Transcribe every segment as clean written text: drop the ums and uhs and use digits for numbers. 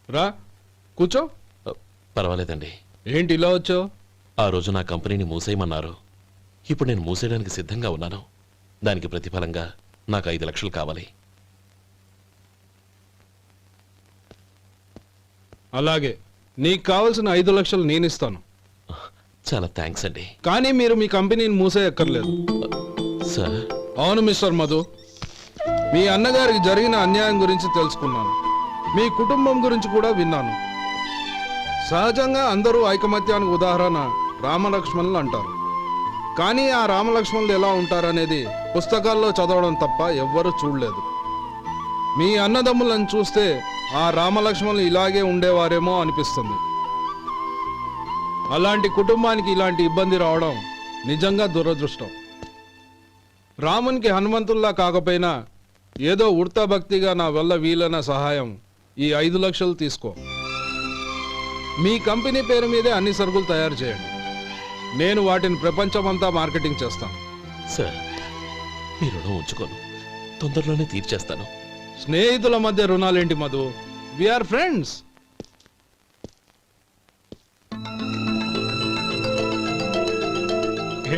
రా కూర్చో. పర్వాలేదండి. ఏంటి ఇలా వచ్చావు? ఆ రోజు నా కంపెనీని మూసేయమన్నారు. ఇప్పుడు నేను మూసేయడానికి సిద్ధంగా ఉన్నాను. దానికి ప్రతిఫలంగా నాకు 5 లక్షలు కావాలి. అలాగే, నీకు కావాల్సిన 5 లక్షలు నేను ఇస్తాను. చాలా థ్యాంక్స్ అండి. కానీ మీరు మీ కంపెనీని మూసేయక్కర్లేదు. సార్, అవును మిస్టర్ మధు, మీ అన్నగారికి జరిగిన అన్యాయం గురించి తెలుసుకున్నాను. మీ కుటుంబం గురించి కూడా విన్నాను. సహజంగా అందరూ ఐకమత్యానికి ఉదాహరణ రామలక్ష్మణులు అంటారు. కానీ ఆ రామలక్ష్మణులు ఎలా ఉంటారనేది పుస్తకాల్లో చదవడం తప్ప ఎవ్వరూ చూడలేదు. మీ అన్నదమ్ములను చూస్తే ఆ రామలక్ష్మణులు ఇలాగే ఉండేవారేమో అనిపిస్తుంది. అలాంటి కుటుంబానికి ఇలాంటి ఇబ్బంది రావడం నిజంగా దురదృష్టం. రామునికి హనుమంతుల్లా కాకపోయినా ఏదో ఉడతా భక్తిగా నా వల్ల వీలైన సహాయం ఈ 5 లక్షలు తీసుకో. మీ కంపెనీ పేరు మీదే అన్ని సరుకులు తయారు చేయండి. నేను వాటిని ప్రపంచమంతా మార్కెటింగ్ చేస్తాను. సార్, మీ రుణం ఉంచుకోను, తొందరలోనే తీర్చేస్తాను. స్నేహితుల మధ్య రుణాలేంటి మధు? We are friends.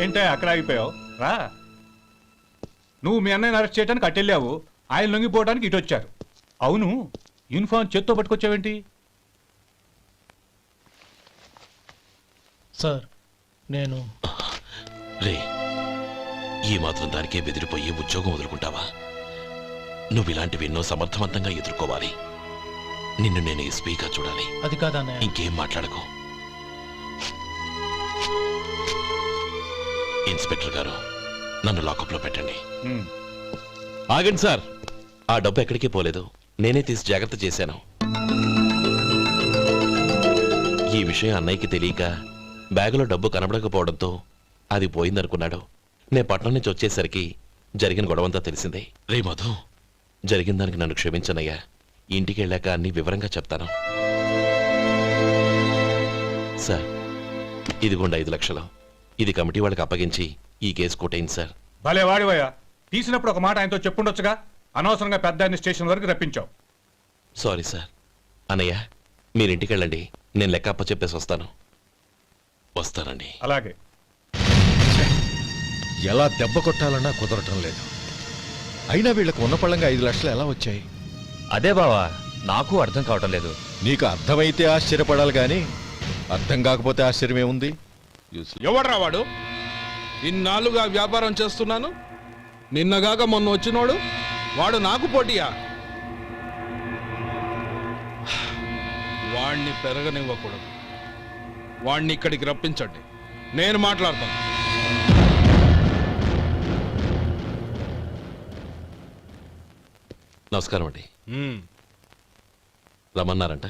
ఏంటే అక్కడ ఆగిపోయావు? రా. నువ్వు మీ అన్నయ్యని అరెస్ట్ చేయడానికి అట్టెళ్ళావు, ఆయన లొంగిపోవడానికి ఇటు వచ్చారు. అవును, యూనిఫామ్ చేత్తో పట్టుకొచ్చావేంటి? సార్, నేను రే, ఈ మాత్రం దానికే బెదిరిపోయి ఉద్యోగం వదులుకుంటావా? నువ్వు ఇలాంటివి ఎన్నో సమర్థవంతంగా ఎదుర్కోవాలి. నిన్ను నేను ఎస్పీగా చూడాలి. అది కాదన్నయ్య. ఇంకేం మాట్లాడకు. ఇన్స్పెక్టర్ గారు, నన్ను లాకప్లో పెట్టండి. ఆగండి సార్, ఆ డబ్బు ఎక్కడికి పోలేదు. నేనే తీసి జాగ్రత్త చేశాను. ఈ విషయం అన్నయ్యకి తెలియక బ్యాగులో డబ్బు కనబడకపోవడంతో అది పోయిందనుకున్నాడు. నేను పట్నం నుంచి వచ్చేసరికి జరిగిన గొడవంతా తెలిసిందే. రే మధు, జరిగిన దానికి నన్ను క్షమించనయ్యా. ఇంటికి వెళ్ళాక అన్ని వివరంగా చెప్తాను. సార్, ఇదిగోండి 5 లక్షలు. ఇది కమిటీ వాళ్ళకి అప్పగించి ఈ కేసు కొట్టేయండి సార్. భలే వాడివయ్యా, తీసినప్పుడు ఒక మాట ఆయనతో చెప్పుండొచ్చుగా. అనవసరంగా పెద్ద ఆయన స్టేషన్ వరకు రప్పించావు. Sorry sir. అన్నయ్య, మీరింటికి వెళ్ళండి, నేను లెక్క అప్ప చెప్పేసి వస్తాను. వస్తానండి. అలాగే. ఎలా దెబ్బ కొట్టాలన్నా కుదరటం లేదు. అయినా వీళ్ళకు ఉన్న పళ్ళంగా 5 లక్షలు ఎలా వచ్చాయి? అదే బావా, నాకు అర్థం కావటం లేదు. నీకు అర్థమైతే ఆశ్చర్యపడాలి కానీ అర్థం కాకపోతే ఆశ్చర్యమేముంది? ఎవడ్రా వాడు? ఇన్నాళ్ళుగా వ్యాపారం చేస్తున్నాను, నిన్నగాక మొన్న వచ్చినోడు వాడు నాకు పోటీయా? వాణ్ణి పెరగనివ్వకూడదు. వాణ్ణి ఇక్కడికి రప్పించండి, నేను మాట్లాడతాను. నమస్కారం అండి. రమ్మన్నారంట?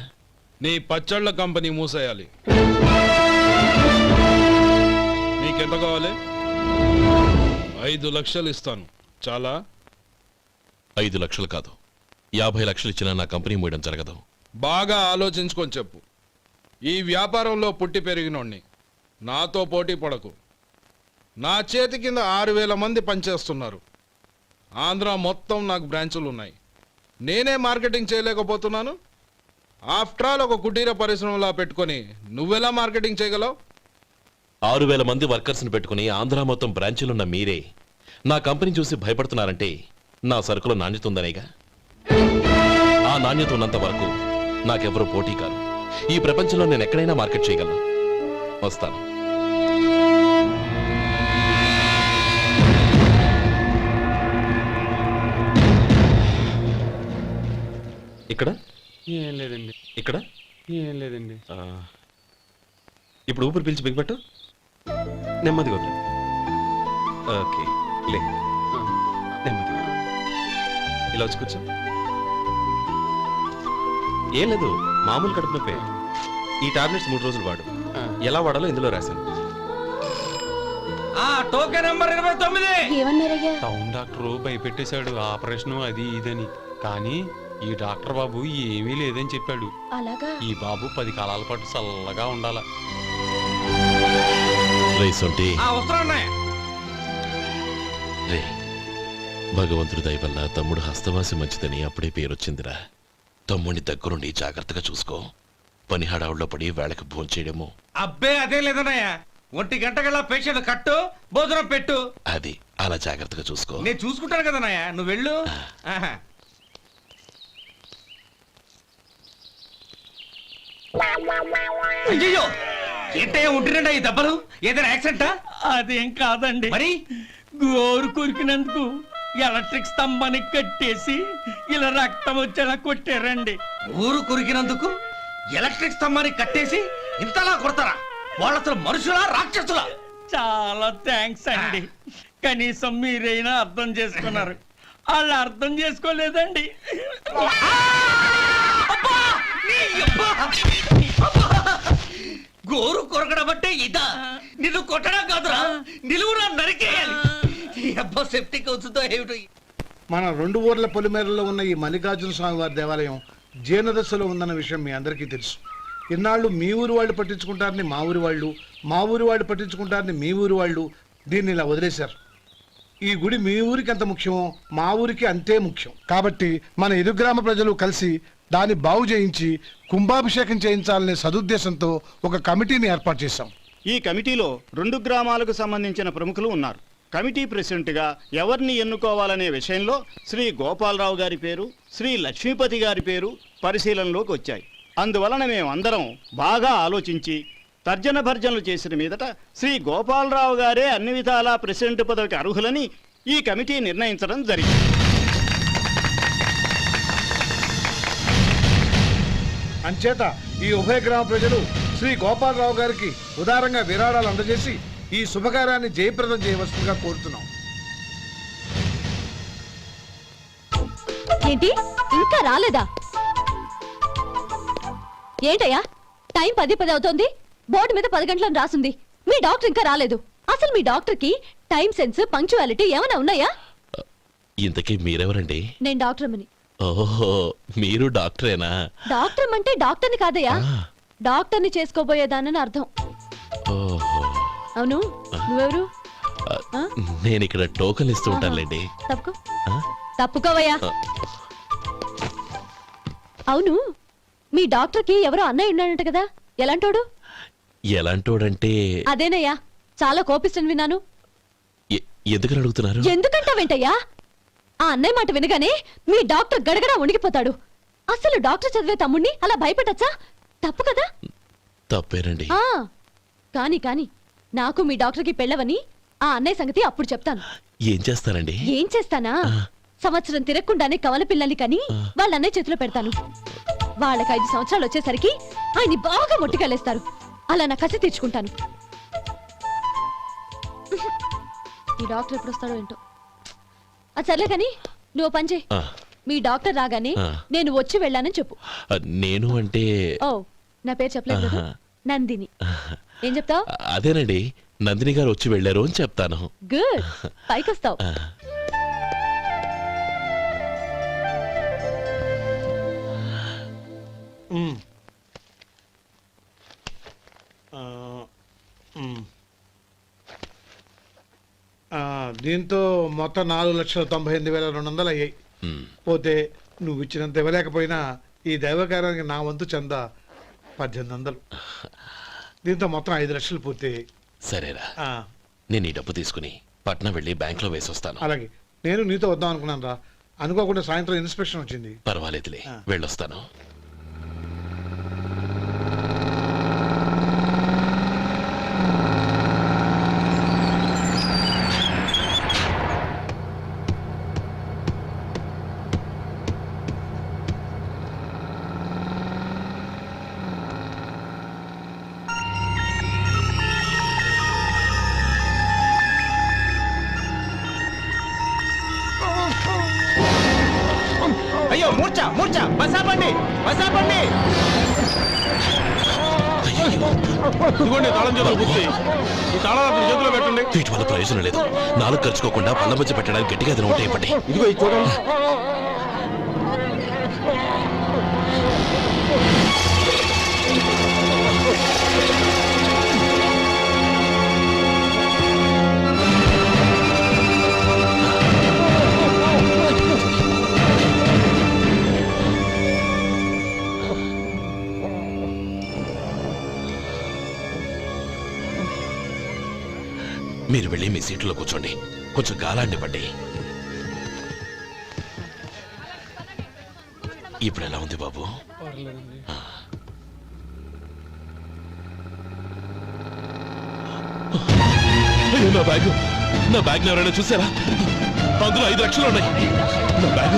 నీ పచ్చళ్ళ కంపెనీ మూసేయాలి. నీకెంత కావాలి? 5 లక్షలు ఇస్తాను. చాలా? 5 లక్షలు కాదు, 50 లక్షలు ఇచ్చినా నా కంపెనీ మూయడం జరగదు. బాగా ఆలోచించుకొని చెప్పు. ఈ వ్యాపారంలో పుట్టి పెరిగినోడ్ని, నాతో పోటీ పడకు. నా చేతి కింద 6,000 మంది పనిచేస్తున్నారు. ఆంధ్ర మొత్తం నాకు బ్రాంచులు ఉన్నాయి. నేనే మార్కెటింగ్ చేయలేకపోతున్నాను. ఆఫ్టర్ ఆల్ ఒక కుటీర పరిశ్రమలా పెట్టుకొని నువ్వెలా మార్కెటింగ్ చేయగలవు? 6,000 మంది వర్కర్స్ని పెట్టుకుని ఆంధ్ర మొత్తం బ్రాంచీలున్న మీరే నా కంపెనీ చూసి భయపడుతున్నారంటే నా సరుకులో నాణ్యత ఉందనేగా. ఆ నాణ్యత ఉన్నంత వరకు నాకెవరూ పోటీ కాదు. ఈ ప్రపంచంలో నేను ఎక్కడైనా మార్కెట్ చేయగలను. వస్తాను. ఇక్కడ ఏం లేదండి. ఇక్కడ ఏం లేదండి. ఇప్పుడు ఊపిరి పీల్చి బిగపట్టు, నెమ్మదిగా వదిలే. ఓకే, లే, నెమ్మదిగా ఇలా వచ్చి కూర్చో. ఏం లేదు, మామూలు కడుపు నొప్పే. ఈ టాబ్లెట్స్ 3 రోజులు వాడు. ఎలా వాడాలో ఇందులో రాశాను. Token number 29. ఏమన్నారయ్యా? టౌన్ డాక్టర్ భయపెట్టేశాడు, ఆపరేషన్ అది ఇదని. కానీ ఈ డాక్టర్ బాబు ఏమీ లేదని చెప్పాడు. అలాగా? ఈ బాబు 10 కాలాల పాటు చల్లగా ఉండాల. రే, భగవంతుడి దయ వల్ల తమ్ముడు హస్తవాసి మంచిదని అప్పుడే పేరొచ్చిందిరా. తమ్ముడిని దగ్గరుండి జాగ్రత్తగా చూసుకో. పని హడావుల్లో పడి వేళకు భోంచేయడము. అబ్బే అదే లేదన్నయ్య, 1 గంటకల్లా పేషెంట్ కట్టు, భోజనం పెట్టు. అది అలా జాగ్రత్తగా చూసుకో. నేను చూసుకుంటాను కదన్నయ్య, నువ్వు వెళ్ళు. ఆహా. అయ్యో, ఏంటయ్యా ఉంటున్నాడా ఈ దెబ్బలు? ఏదైనా యాక్సిడెంటా? అదేం కాదండి, మరి గోరు కొరికినందుకు ఎలక్ట్రిక్ స్తంభానికి కట్టేసి ఇలా రక్తం వచ్చేలా కొట్టారండి. ఊరు కురికినందుకు ఎలక్ట్రిక్ స్తంభాన్ని కట్టేసి ఇంతలా కొడతారా? వాళ్ళు అసలు మనుషులా రాక్షసులా? చాలా థ్యాంక్స్ అండి, కనీసం మీరైనా అర్థం చేసుకున్నారు. వాళ్ళు అర్థం చేసుకోలేదండి. అబ్బా! నీ అబ్బా! అబ్బా! గోరు కొరకడం అంటే ఇదా? నిన్ను కొట్టడం కాదురా, నిలువురా నరికేయాలి. ఈ అబ్బా సెప్టిక్ అవుతుందో ఏమిటో. మన 2 ఊర్ల పొలిమేరలో ఉన్న ఈ మల్లికార్జున స్వామి వారి దేవాలయం జీర్ణదశలో ఉందన్న విషయం మీ అందరికీ తెలుసు. ఇన్నాళ్ళు మీ ఊరు వాళ్ళు పట్టించుకుంటారని మా ఊరి వాళ్ళు, మా ఊరి వాళ్ళు పట్టించుకుంటారని మీ ఊరి వాళ్ళు దీన్ని ఇలా వదిలేశారు. ఈ గుడి మీ ఊరికి ఎంత ముఖ్యమో మా ఊరికి అంతే ముఖ్యం. కాబట్టి మన ఇరు గ్రామ ప్రజలు కలిసి దాన్ని బాగు చేయించి కుంభాభిషేకం చేయించాలనే సదుద్దేశంతో ఒక కమిటీని ఏర్పాటు చేశాం. ఈ కమిటీలో 2 గ్రామాలకు సంబంధించిన ప్రముఖులు ఉన్నారు. కమిటీ ప్రెసిడెంట్గా ఎవరిని ఎన్నుకోవాలనే విషయంలో శ్రీ గోపాలరావు గారి పేరు, శ్రీ లక్ష్మీపతి గారి పేరు పరిశీలనలోకి వచ్చాయి. అందువలన మేమందరం బాగా ఆలోచించి తర్జన భర్జనలు చేసిన మీదట శ్రీ గోపాలరావు గారే అన్ని విధాలా ప్రెసిడెంట్ పదవికి అర్హులని ఈ కమిటీ నిర్ణయించడం జరిగింది. అంచేత ఈ ఉభయ గ్రామ ప్రజలు శ్రీ గోపాలరావు గారికి ఉదారంగా విరాళాలు అందజేసి ఈ శుభకార్యాన్ని జయప్రదం చేయవలసిందిగా కోరుతున్నాం. ఏంటి ఇంకా రాలేదా? ఏంటయ్యా, టైం 10 అవుతోంది, బోర్డు మీద 10 గంటలను రాసింది. మీ డాక్టర్ ఇంకా రాలేదు. అసలు మీ డాక్టర్ కి టైం సెన్స్, పంక్చువాలిటీ ఏమైనా ఉన్నాయా? ఇంతకీ మీరెవరండి? నేను డాక్టర్ అమ్మని. ఓహో, మీరు డాక్టరేనా? డాక్టర్ అంటే డాక్టర్ని కాదయ్యా, డాక్టర్ని చేసుకోబోయేదానని అర్థం. ఓహో. అవును, నువ్వెవరు? నేను ఇక్కడ టోకన్ ఇస్తూ ఉంటానులేండి. తప్పుకో, తప్పుకోవయ్యా. అవును, మీ డాక్టర్ కి ఎవరో అన్నయ్య ఉన్నాడంట కదా, ఎలాంటోడు? ఎలాంటోడంటే అదేనయ్యా, చాలా కోపిష్టని విన్నాను. ఎందుకని అడుగుతున్నారు? ఎందుకంటావేంటయ్యా? ఆ అన్నయ్య మాట వినగానే మీ డాక్టర్ గడగడా ఉణిగిపోతాడు. అసలు డాక్టర్ చదివే తమ్ముణ్ణి అలా భయపెట్టచ్చా? తప్పు కదా? తప్పేనండి. కాని కాని నాకు మీ డాక్టర్కి పెళ్ళవని ఆ అన్నయ్య సంగతి అప్పుడు చెప్తాను. ఏం చేస్తారండి? ఏం చేస్తానా, సంవత్సరం తిరగకుండానే కవల పిల్లల్ని కని వాళ్ళ అన్నయ్య చేతిలో పెడతాను. వాళ్ళకి 5 సంవత్సరాలు వచ్చేసరికి ఆయన్ని బాగా మొట్టికెళ్ళేస్తారు. అలా నా కసి తీర్చుకుంటాను. ఈ డాక్టర్ ఎప్పుడు వస్తాడో ఏంటో. అది సర్లే కాని నువ్వు పని చేయి. మీ డాక్టర్ రాగానే నేను వచ్చి వెళ్ళానని చెప్పు. నేను అంటే ఓ, నా పేరు చెప్పలేదు కదా, నందిని. ఏం చెప్తావు? అదేనండి, నందిని గారు వచ్చి వెళ్ళారు అని చెప్తాను. గుడ్, పైకొస్తావు. దీంతో మొత్తం 4,98,200 అయ్యాయి. పోతే నువ్వు ఇచ్చినంత ఇవ్వలేకపోయినా ఈ దైవకార్యానికి నా వంతు చందా 1800. దీంతో మొత్తం 5 లక్షలు పూర్తయ్యాయి. సరేరా, నేను ఈ డబ్బు తీసుకుని పట్నం వెళ్ళి బ్యాంక్ లో వేసి వస్తాను. అలాగే, నేను నీతో వద్దాం అనుకున్నాను రా, అనుకోకుండా సాయంత్రం ఇన్స్పెక్షన్ వచ్చింది. పర్వాలేదులే, వెళ్ళొస్తాను. అయ్యో, మూర్ఛ మూర్ఛ, బసాపండి బసాపండి. ఇదిగోండి తాళం చేతులు గుర్తి, ఈ తాళాలు చేతిలో పెట్టండి. వీటి వల్ల ప్రయోజనం లేదు. 4 ఖర్చుకోకుండా పళ్ళ మధ్య పెట్టడానికి గట్టిగా అది నోట్ అయిపోండి. ఇదిగో ఇది చూడండి. మీరు వెళ్ళి మీ సీట్లో కూర్చోండి, కొంచెం గాలాండి పట్టి. ఇప్పుడు ఎలా ఉంది బాబు? అయ్యో, నా బ్యాగ్ ఎవరైనా చూసారా? అందులో 5 లక్షలు ఉన్నాయి. నా బ్యాగ్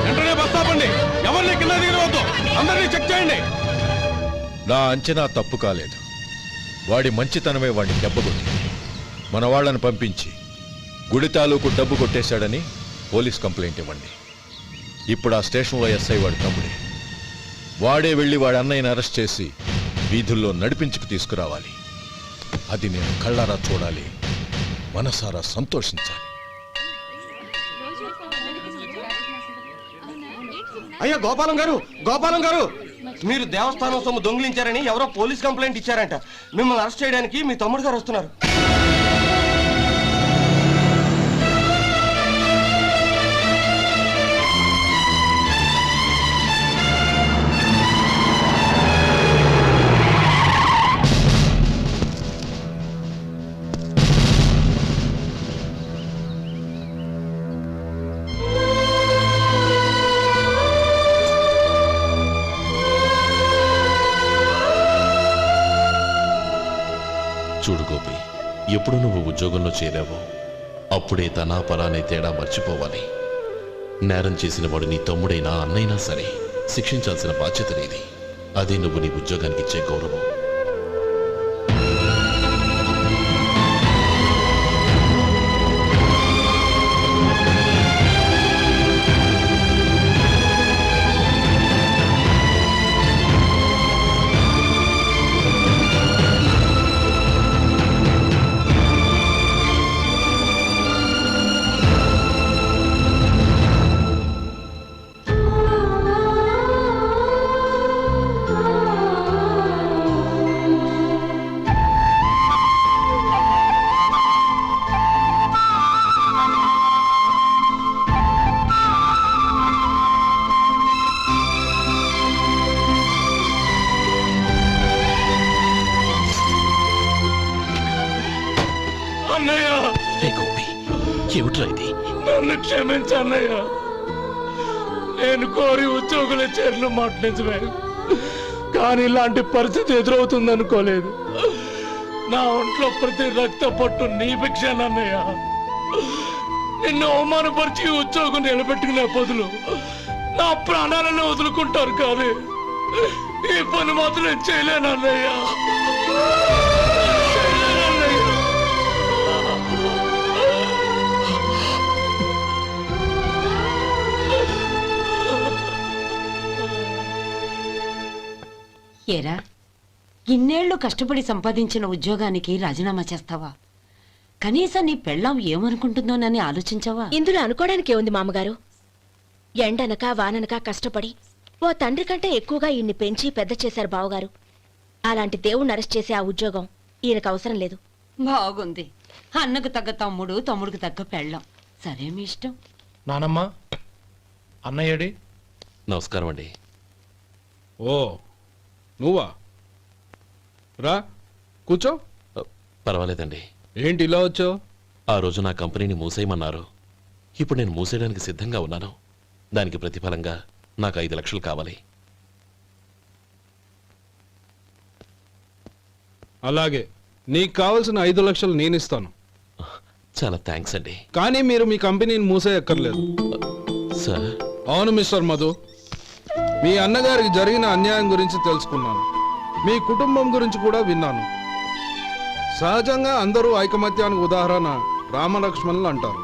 వెంటనే బస్ ఆపండి. ఎవరిని కింద దిగవద్దు, అందరినీ చెక్ చేయండి. నా అంచనా తప్పు కాలేదు. వాడి మంచితనమే వాడిని దెబ్బకొట్టింది. మన వాళ్ళని పంపించి గుడి తాలూకు డబ్బు కొట్టేశాడని పోలీస్ కంప్లైంట్ ఇవ్వండి. ఇప్పుడు ఆ స్టేషన్లో ఎస్ఐ వాడి తమ్ముడే. వాడే వెళ్ళి వాడి అన్నయ్యని అరెస్ట్ చేసి వీధుల్లో నడిపించుకు తీసుకురావాలి. అది నేను కళ్ళారా చూడాలి, మనసారా సంతోషించాలి. అయ్యా గోపాలం గారు, మీరు దేవస్థానం సొమ్ము దొంగిలించారని ఎవరో పోలీస్ కంప్లైంట్ ఇచ్చారంట. మిమ్మల్ని అరెస్ట్ చేయడానికి మీ తమ్ముడు గారు వస్తున్నారు. చూడు గోపి, ఎప్పుడు నువ్వు ఉద్యోగంలో చేరావో అప్పుడే తనా పరానే తేడా మర్చిపోవాలి. నేరం చేసిన వాడు నీ తమ్ముడైనా అన్నైనా సరే శిక్షించాల్సిన బాధ్యత నీది. అదే నువ్వు నీ ఉద్యోగానికి ఇచ్చే గౌరవం. ఏమిట్రా ఇది? నన్ను క్షమించన్నయ్య. నేను కోరి ఉద్యోగుల చేరిన మాట నిజమే, కానీ ఇలాంటి పరిస్థితి ఎదురవుతుంది అనుకోలేదు. నా ఒంట్లో ప్రతి రక్త పట్టు నీ భిక్షనన్నయ్య. నిన్ను అవమానపరిచి ఉద్యోగం నిలబెట్టుకునే బదులు నా ప్రాణాలను వదులుకుంటారు, కానీ ఈ పని మాత్రం నేను చేయలేనన్నయ్య. ఏరా, ఇన్నేళ్లు కష్టపడి సంపాదించిన ఉద్యోగానికి రాజీనామా చేస్తావా? కనీసం నీ పెళ్ళాం ఏమనుకుంటుందోనని ఆలోచించావా? ఇందులో అనుకోవడానికి ఏముంది మామగారు? ఎండనక వాననక కష్టపడి ఓ తండ్రి కంటే ఎక్కువగా ఈయన్ని పెంచి పెద్ద చేశారు బావగారు. అలాంటి దేవుణ్ణి అరెస్ట్ చేసే ఆ ఉద్యోగం ఈయనకు అవసరం లేదు. బాగుంది. అన్నకు తగ్గ తమ్ముడు, తమ్ముడికి తగ్గ పెళ్ళాం. సరే, మీ ఇష్టం. నానమ్మ, అన్నయ్యడి. నమస్కారం అండి. ఓ, నువ్వా? రా కూర్చో. పర్వాలేదండి. ఏంటి ఇలా వచ్చావు? ఆ రోజు నా కంపెనీని మూసేయమన్నారు. ఇప్పుడు నేను మూసేయడానికి సిద్ధంగా ఉన్నాను. దానికి ప్రతిఫలంగా నాకు 5 లక్షలు కావాలి. అలాగే, నీకు కావాల్సిన 5 లక్షలు నేను ఇస్తాను. చాలా థ్యాంక్స్ అండి. కానీ మీరు మీ కంపెనీని మూసేయక్కర్లేదు. సార్? అవును మిస్టర్ మధు, మీ అన్నగారికి జరిగిన అన్యాయం గురించి తెలుసుకున్నాను. మీ కుటుంబం గురించి కూడా విన్నాను. సహజంగా అందరూ ఐకమత్యానికి ఉదాహరణ రామలక్ష్మణులు అంటారు.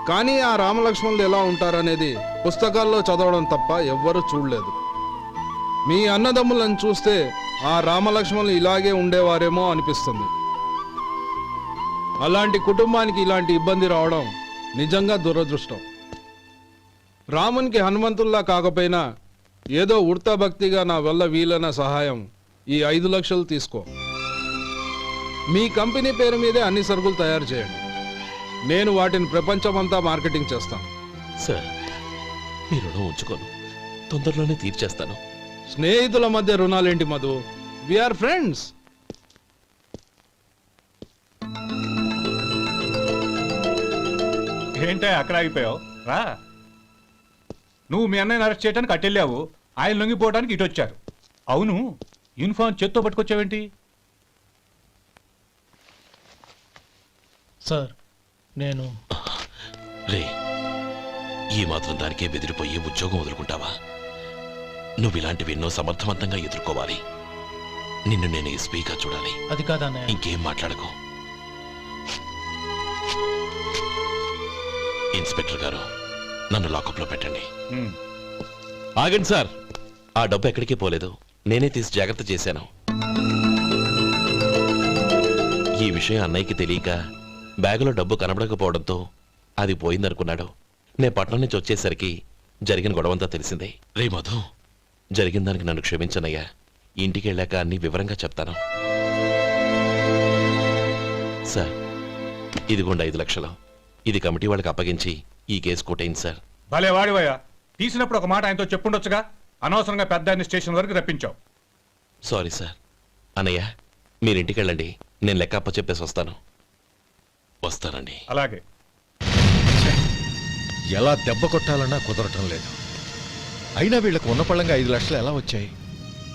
కానీ ఆ రామలక్ష్మణులు ఎలా ఉంటారనేది పుస్తకాల్లో చదవడం తప్ప ఎవ్వరూ చూడలేదు. మీ అన్నదమ్ములను చూస్తే ఆ రామలక్ష్మణులు ఇలాగే ఉండేవారేమో అనిపిస్తుంది. అలాంటి కుటుంబానికి ఇలాంటి ఇబ్బంది రావడం నిజంగా దురదృష్టం. రామునికి హనుమంతుల్లా కాకపోయినా ఏదో ఉడతా భక్తిగా నా వల్ల వీలైన సహాయం ఈ 5 లక్షలు తీసుకో. మీ కంపెనీ పేరు మీదే అన్ని సరుకులు తయారు చేయండి. నేను వాటిని ప్రపంచమంతా మార్కెటింగ్ చేస్తాను. సార్, మీ రుణం ఉంచుకోను, తొందరలోనే తీర్చేస్తాను. స్నేహితుల మధ్య రుణాలేంటి మధు? We are friends. ఏంటే అక్కడ ఆగిపోయావు రా. నువ్వు మీ అన్నయ్యని అరెస్ట్ చేయడానికి అట్టెళ్ళావు, ఆయన లొంగిపోవడానికి ఇటు వచ్చారు. అవును, యూనిఫామ్ చేత్తో పట్టుకొచ్చావేంటి? సార్ నేను రే, ఈ మాత్రం దానికే బెదిరిపోయి ఉద్యోగం వదులుకుంటావా? నువ్వు ఇలాంటివి ఎన్నో సమర్థవంతంగా ఎదుర్కోవాలి. నిన్ను నేను ఎస్పీగా చూడాలి. అది కాదన్నయ్య. ఇంకేం మాట్లాడకు. ఇన్స్పెక్టర్ గారు, నన్ను లాకప్లో పెట్టండి. ఉమ్. ఆగండి సార్, ఆ డబ్బు ఎక్కడికి పోలేదు, నేనే తీసి జాగ్రత్త చేశాను. ఈ విషయం అన్నయ్యకి తెలియక బ్యాగులో డబ్బు కనబడకపోవడంతో అది పోయిందనుకున్నాడు. నే పట్నం నుంచి వచ్చేసరికి జరిగిన గొడవంతా తెలిసిందే. రే మధు, జరిగిన దానికి నన్ను క్షమించనయ్యా. ఇంటికి వెళ్ళాక అన్ని వివరంగా చెప్తాను. సార్, ఇదిగోండి 5 లక్షలు. ఇది కమిటీ వాళ్ళకి అప్పగించి ఈ కేసు కొట్టేయండి సార్. భలే వాడివయ్యా, తీసినప్పుడు ఒక మాట ఆయనతో చెప్పుండొచ్చుగా. అనవసరంగా పెద్ద ఆయన స్టేషన్ వరకు రప్పించావు. Sorry sir. అన్నయ్య, మీరింటికి వెళ్ళండి, నేను లెక్క అప్ప చెప్పేసి వస్తాను. వస్తానండి. అలాగే. ఎలా దెబ్బ కొట్టాలన్నా కుదరటం లేదు. అయినా వీళ్ళకు ఉన్న పళ్ళంగా 5 లక్షలు ఎలా వచ్చాయి?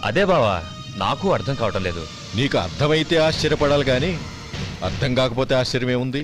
అదే బావా, నాకు అర్థం కావటం లేదు. నీకు అర్థమైతే ఆశ్చర్యపడాలి కానీ అర్థం కాకపోతే ఆశ్చర్యమేముంది?